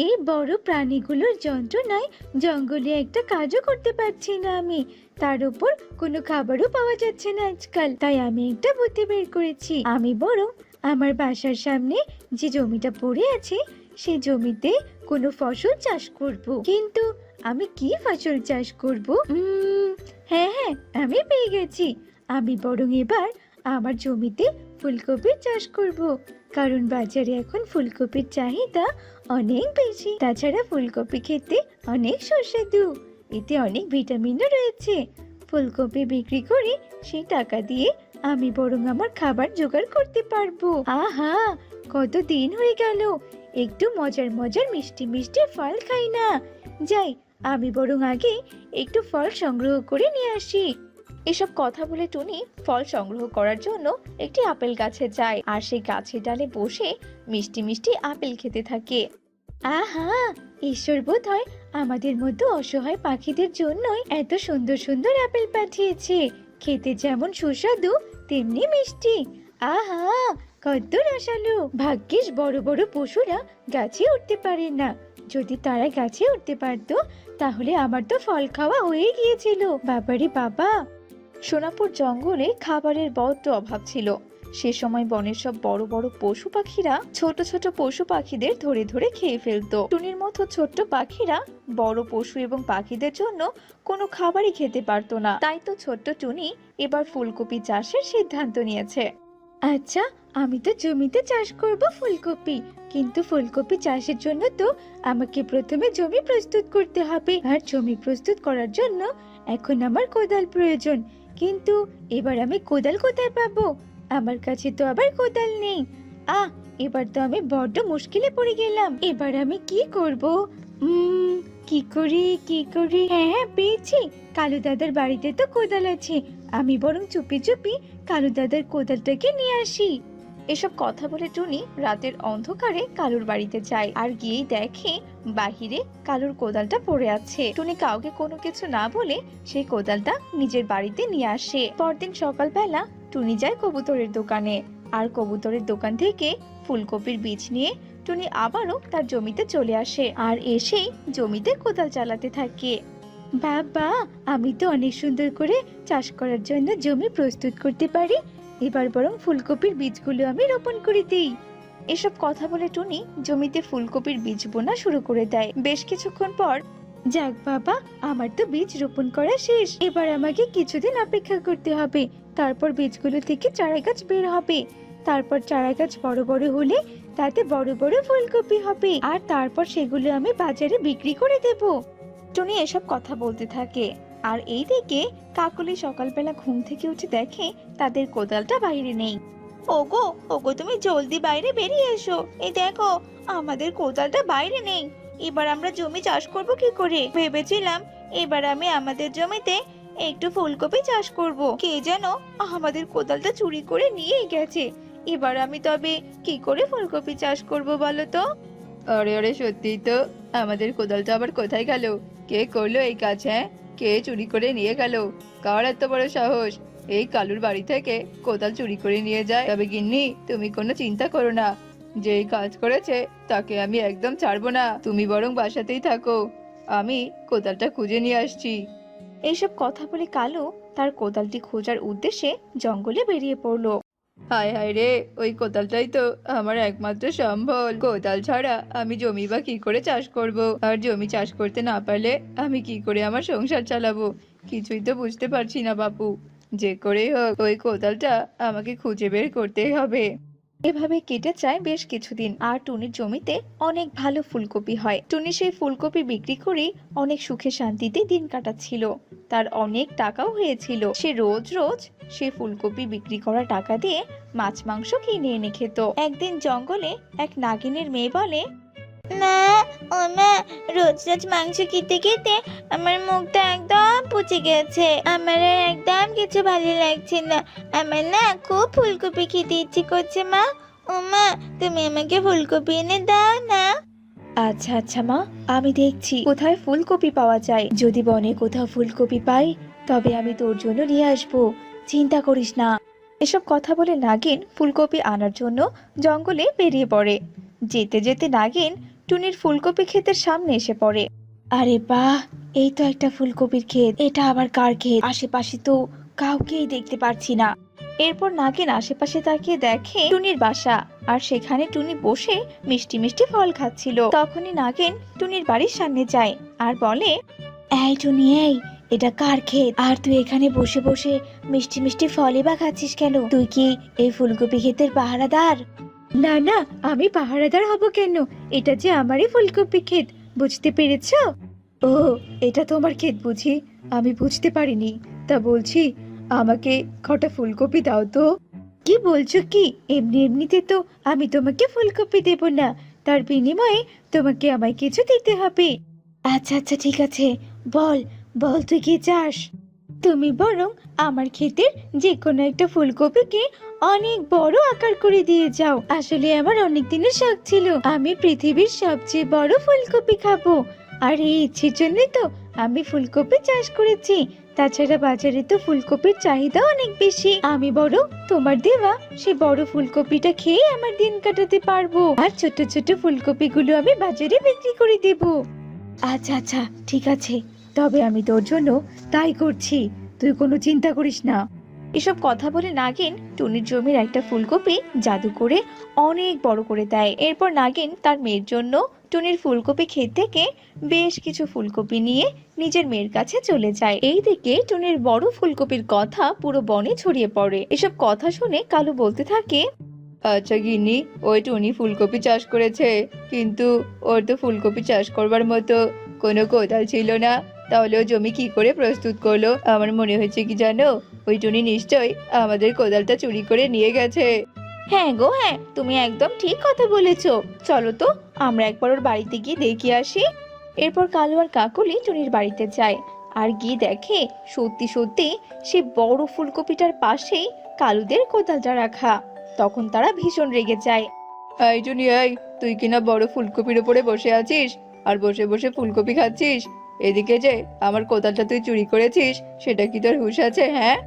এই বড় প্রাণীগুলোর যন্ত্রণায় জঙ্গলে একটা কাজও করতে পারছি না আমি। তার উপর কোনো খাবারও পাওয়া যাচ্ছে না আজকাল। তাই আমি একটা বুদ্ধি বের করেছি। আমি বরং আমার বাসার সামনে যে জমিটা পড়ে আছে সেই জমিতে কোনো ফসল চাষ করব। কিন্তু আমি কি ফসল চাষ করব? হ্যাঁ হ্যাঁ, আমি পেয়ে গেছি। আমি বরং এবার আমার জমিতে ফুলকপির চাষ করব, কারণ বাজারে এখন ফুলকপির চাহিদা অনেক বেশি। তাছাড়া ফুলকপি খেতে অনেক সুস্বাদু, এতে অনেক ভিটামিনও রয়েছে। ফুলকপি বিক্রি করে সেই টাকা দিয়ে আমি বরং আমার খাবার জোগাড় করতে পারবো। আহা, কত দিন হয়ে গেল একটু মজার মজার মিষ্টি মিষ্টি ফল খাই না। যাই, আমি বরং আগে একটু ফল সংগ্রহ করে নিয়ে আসি। এসব কথা বলে টুনি ফল সংগ্রহ করার জন্য একটি আপেল গাছে যায় আর সেই গাছের ডালে বসে মিষ্টি মিষ্টি আপেল খেতে থাকে। আহা, ঈশ্বর বোধহয় আমাদের মতো অসহায় পাখিদের জন্যই এত সুন্দর সুন্দর আপেল পাঠিয়েছে। খেতে যেমন সুস্বাদু তেমনি মিষ্টি। আহা, কত রসালো! ভাগ্যিস বড় বড় পশুরা গাছে উঠতে পারে না। যদি তারা গাছে উঠতে পারতো তাহলে আমার তো ফল খাওয়া হয়ে গিয়েছিল। বাবারে বাবা! সোনাপুর জঙ্গলে খাবারের বড্ড অভাব ছিল। সে সময় বনের সব বড় বড় পশু পাখিরা ছোট ছোট পশু পাখিদের ধরে ধরে খেয়ে ফেলতো। টুনির মতো ছোট্ট পাখিরা বড় পশু এবং পাখিদের জন্য কোনো খাবারই খেতে পারতো না। তাই তো ছোট্ট টুনি এবার ফুলকপি চাষের সিদ্ধান্ত নিয়েছে। আচ্ছা, আমি তো জমিতে চাষ করব ফুলকপি, কিন্তু ফুলকপি চাষের জন্য তো আমাকে প্রথমে জমি প্রস্তুত করতে হবে। আর জমি প্রস্তুত করার জন্য এখন আমার কোদাল প্রয়োজন। কিন্তু এবার আমি কোদাল কোথায় পাবো? আমার কাছে তো আবার কোদাল নেই। আহ, এবার তো আমি বড্ড মুশকিলে পড়ে গেলাম। এবার আমি কি করব? কি করি? হ্যাঁ হ্যাঁ, পেয়েছি। কালু দাদার বাড়িতে তো কোদাল আছে। আমি বরং চুপি চুপি কালু দাদার কোদালটাকে নিয়ে আসি। এসব কথা বলে টুনি রাতের অন্ধকারে কালুর বাড়িতে যায় আর গিয়েই দেখে বাহিরে কালুর কোদালটা পড়ে আছে। টুনি কাউকে কোনো কিছু না বলে সেই কোদালটা নিজের বাড়িতে নিয়ে আসে। পরদিন সকালবেলা টুনি যায় কবুতরের দোকানে আর কবুতরের দোকান থেকে ফুলকপির বীজ নিয়ে টুনি আবারও তার জমিতে চলে আসে আর এসেই জমিতে কোদাল চালাতে থাকে। বাবা, আমি তো অনেক সুন্দর করে চাষ করার জন্য জমি প্রস্তুত করতে পারি। এবার বরং ফুলকপির বীজগুলো আমি রোপণ করে দিই। এসব কথা বলে টুনি জমিতে ফুলকপির বীজ বোনা শুরু করে দেয়। বেশ কিছুক্ষণ পর যাক বাবা, আমার তো বীজ রোপণ করা শেষ। এবার আমাকে কিছুদিন অপেক্ষা করতে হবে। তারপর বীজগুলো থেকে চারা গাছ বের হবে। তারপর চারা গাছ বড় বড় হলে তাতে বড় বড় ফুলকপি হবে, আর তারপর সেগুলো আমি বাজারে বিক্রি করে দেব। টুনি এসব কথা বলতে থাকে আর এইদিকে কাকলি সকালবেলা ঘুম থেকে উঠে দেখে তাদের কোদালটা বাইরে নেই। ওগো ওগো, তুমি জলদি বাইরে বেরিয়ে এসো। এই দেখো, আমাদের কোদালটা বাইরে নেই। এবার আমরা জমি চাষ করব কি করে? ভেবেছিলাম এবার আমি আমাদের জমিতে একটু ফুলকপি চাষ করব। কে যেন আমাদের কোদালটা চুরি করে নিয়ে গেছে। এবার আমি তবে কি করে ফুলকপি চাষ করব বলো তো? আরে আরে, সত্যিই তো, আমাদের কোদালটা আবার কোথায় গেল? কে করলো এই কাজ? হ্যাঁ, কে চুরি করে নিয়ে গেল? কার এত বড় সাহস এই কালুর বাড়ি থেকে কোদাল চুরি করে নিয়ে যায়? তবে গিন্নি, তুমি কোনো চিন্তা করো না, যে এই কাজ করেছে তাকে আমি একদম ছাড়বো না। তুমি বরং বাসাতেই থাকো, আমি কোদালটা খুঁজে নিয়ে আসছি। এইসব কথা বলে কালু তার কোদালটি খোঁজার উদ্দেশ্যে জঙ্গলে বেরিয়ে পড়লো। হায় হায় রে, ওই কোদালটাই তো আমার একমাত্র সম্বল। কোদাল ছাড়া আমি জমি বা কি করে চাষ করব? আর জমি চাষ করতে না পারলে আমি কি করে আমার সংসার চালাবো? কিছুই তো বুঝতে পারছি না বাপু। যে করেই হোক ওই কোদালটা আমাকে খুঁজে বের করতেই হবে। এভাবে কেটে যায় বেশ কিছুদিন আর টুনির জমিতে অনেক ভালো ফুলকপি হয়। টুনি সেই ফুলকপি বিক্রি করে অনেক সুখে শান্তিতে দিন কাটাচ্ছিল। তার অনেক টাকাও হয়েছিল। সে রোজ রোজ সে ফুলকপি বিক্রি করা টাকা দিয়ে মাছ মাংস কিনে এনে খেত। একদিন জঙ্গলে এক নাগিনের মেয়ে বলে, মা, ও মা, রোজ রোজ মাংস খেতে খেতে আমার মুখটা একদম পুচে গেছে। আমার আর একদম কিছু ভালো লাগছে না। আমার না খুব ফুলকপি খেতে ইচ্ছে করছে মা। ও মা, তুমি আমাকে ফুলকপি এনে দাও না। আচ্ছা আচ্ছা মা, আমি দেখছি কোথায় ফুলকপি পাওয়া যায়। যদি বনে কোথাও ফুলকপি পাই তবে আমি তোর জন্য নিয়ে আসবো, চিন্তা করিস না। এসব কথা বলে নাগিন ফুলকপি আনার জন্য জঙ্গলে বেরিয়ে পড়ে। যেতে যেতে নাগিন টুনির ফুলকপি ক্ষেতের সামনে এসে পড়ে। আরে বাহ, এই তো একটা ফুলকপির ক্ষেত। এটা আবার কার ক্ষেত? আশেপাশে তো কাউকেই দেখতে পারছি না। এরপর নাগিন আশেপাশে তাকিয়ে দেখে টুনির বাসা, আর সেখানে টুনি বসে মিষ্টি মিষ্টি ফল খাচ্ছিল। তখনই নাগিন টুনির বাড়ির সামনে যায় আর বলে, এই টুনি, এটা কার ক্ষেত? আর তুই এখানে বসে বসে মিষ্টি মিষ্টি ফলই বা খাচ্ছিস কেন? তুই কি এই ফুলকপি ক্ষেতের পাহারাদার? না না, আমি পাহারাদার হব কেন? এটা যে আমারই ফুলকপি ক্ষেত, বুঝতে পেরেছো? ও, এটা তোমার ক্ষেত বুঝি? আমি বুঝতে পারিনি। তা বলছি, আমাকে কটা ফুলকপি দাও তো। কি বলছো কি? এমনি এমনিতে তো আমি তোমাকে ফুলকপি দেব না, তার বিনিময়ে তোমাকে আমায় কিছু দিতে হবে। আচ্ছা আচ্ছা, ঠিক আছে, বল বল তুই কি চাস? তুমি বরং আমার ক্ষেতের যে কোনো একটা ফুলকপিকে অনেক বড় আকার করে দিয়ে যাও। আসলে আমার অনেক দিনের শখ ছিল আমি পৃথিবীর সবচেয়ে বড় ফুলকপি খাবো। আর এই ইচ্ছের জন্যই তো আমি ফুলকপি চাষ করেছি। তাছাড়া বাজারে তো ফুলকপির চাহিদা অনেক বেশি। আমি বরং তোমার দেওয়া সে বড় ফুলকপিটা খেয়ে আমার দিন কাটাতে পারবো, আর ছোট ছোট ফুলকপিগুলো আমি বাজারে বিক্রি করে দেবো। আচ্ছা আচ্ছা, ঠিক আছে। তবে আমি তোর জন্য তাই করছি, তুই কোনো চিন্তা করিস না। এসব কথা বলে নাগিন টুনির জমির একটা ফুলকপি জাদু করে অনেক বড় করে দেয়। এরপর নাগিন তার মেয়ের জন্য টুনির ফুলকপি ক্ষেত থেকে বেশ কিছু ফুলকপি নিয়ে নিজের মেয়ের কাছে চলে যায়। এইদিকে টুনির বড় ফুলকপির কথা পুরো বনে ছড়িয়ে পড়ে। এসব কথা শুনে কালু বলতে থাকে, আচ্ছা গিন্নি, ওই টুনি ফুলকপি চাষ করেছে, কিন্তু ওর তো ফুলকপি চাষ করবার মতো কোনো কোদাল ছিল না। তাহলে ও জমি কি করে প্রস্তুত করলো? আমার মনে হয়েছে কি জানো, ওই টুনি নিশ্চয়ই আমাদের কোদালটা চুরি করে নিয়ে গেছে। হ্যাঁ গো হ্যাঁ, তুমি একদম ঠিক কথা বলেছো। চলো তো আমরা একবার ওর বাড়িতে গিয়ে দেখে আসি। এরপর কালু আর কাকলি টুনির বাড়িতে যায় আর গিয়ে দেখে সত্যি সত্যি সে বড় ফুলকপিটার পাশেই কালুদের কোদালটা রাখা। তখন তারা ভীষণ রেগে যায়। এই টুনি, এই তুই কিনা বড় ফুলকপির উপরে বসে আছিস আর বসে বসে ফুলকপি খাচ্ছিস, এদিকে যে আমার কোদালটা তুই চুরি করেছিস, সেটা কি তোর হুঁশ আছে? হ্যাঁ,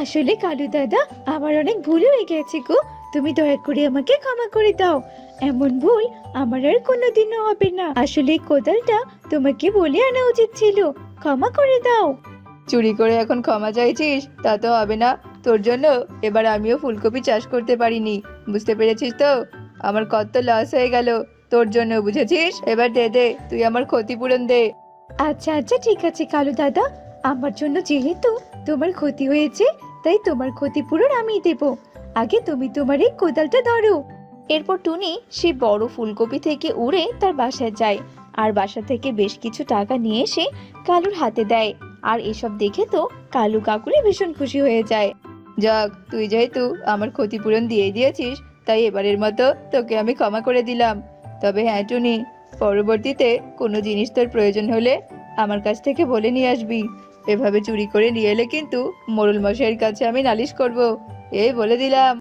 আসলে কালু দাদা, আমার অনেক ভুল হয়ে গেছে গো। তুমি দয়া করে আমাকে ক্ষমা করে দাও। এমন ভুল আমার আর কোনোদিনও হবে না। আসলে এই কোদালটা তোমাকে বলে আনা উচিত ছিল। ক্ষমা করে দাও। চুরি করে এখন ক্ষমা চাইছিস? তা তো হবে না। তোর জন্য এবার আমিও ফুলকপি চাষ করতে পারিনি, বুঝতে পেরেছিস তো? আমার কত লস হয়ে গেল তোর জন্য, বুঝেছিস? এবার দে দে, তুই আমার ক্ষতিপূরণ দে। আচ্ছা আচ্ছা, ঠিক আছে কালু দাদা, আমার জন্য যেহেতু তোমার ক্ষতি হয়েছে, তাই তোমার ক্ষতিপূরণ আমি দেব। আগে তুমি তোমার এই কোদালটা ধরো। এরপর টুনি সে বড় ফুলকপি থেকে উড়ে তার বাসায় যায় আর বাসা থেকে বেশ কিছু টাকা নিয়ে এসে কালুর হাতে দেয়। আর এসব দেখে তো কালু কাকুলি ভীষণ খুশি হয়ে যায়। যাক, তুই যেহেতু আমার ক্ষতিপূরণ দিয়ে দিয়েছিস, তাই এবারের মতো তোকে আমি ক্ষমা করে দিলাম। তবে হ্যাঁ টুনি, পরবর্তীতে কোনো জিনিস তোর প্রয়োজন হলে আমার কাছ থেকে বলে নিয়ে আসবি। এভাবে চুরি করে নিয়ে এলে কিন্তু মোড়ল মশাইয়ের কাছে আমি নালিশ করব, এই বলে দিলাম।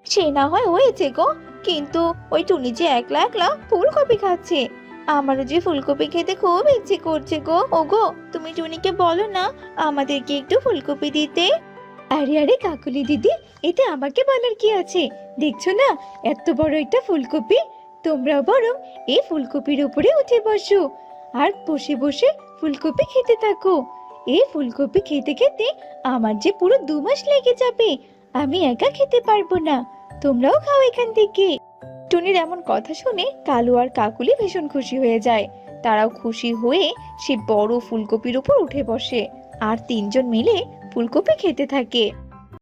সে না হয় হয়েছে গো, কিন্তু ওই টুনি যে একলা একলা ফুলকপি খাচ্ছে। আমারও যে ফুলকপি খেতে খুব ইচ্ছে করছে গো। ও গো, তুমি টুনিকে বলো না আমাদেরকে একটু ফুলকপি দিতে। আরে আরে কাকুলি দিদি, এতে আমাকে বলার কি আছে? দেখছো না এত বড় একটা ফুলকপি? তোমরা বরং এই ফুলকপির উপরে উঠে বসো আর বসে বসে ফুলকপি খেতে থাকো। এই ফুলকপি খেতে খেতে আমার যে পুরো 2 মাস লেগে যাবে। আমি একা খেতে পারবো না, তোমরাও খাও এখান থেকে। টুনির এমন কথা শুনে কালু আর কাকুলি ভীষণ খুশি হয়ে যায়। তারাও খুশি হয়ে সে বড় ফুলকপির উপর উঠে বসে আর তিনজন মিলে ফুলকপি খেতে থাকে।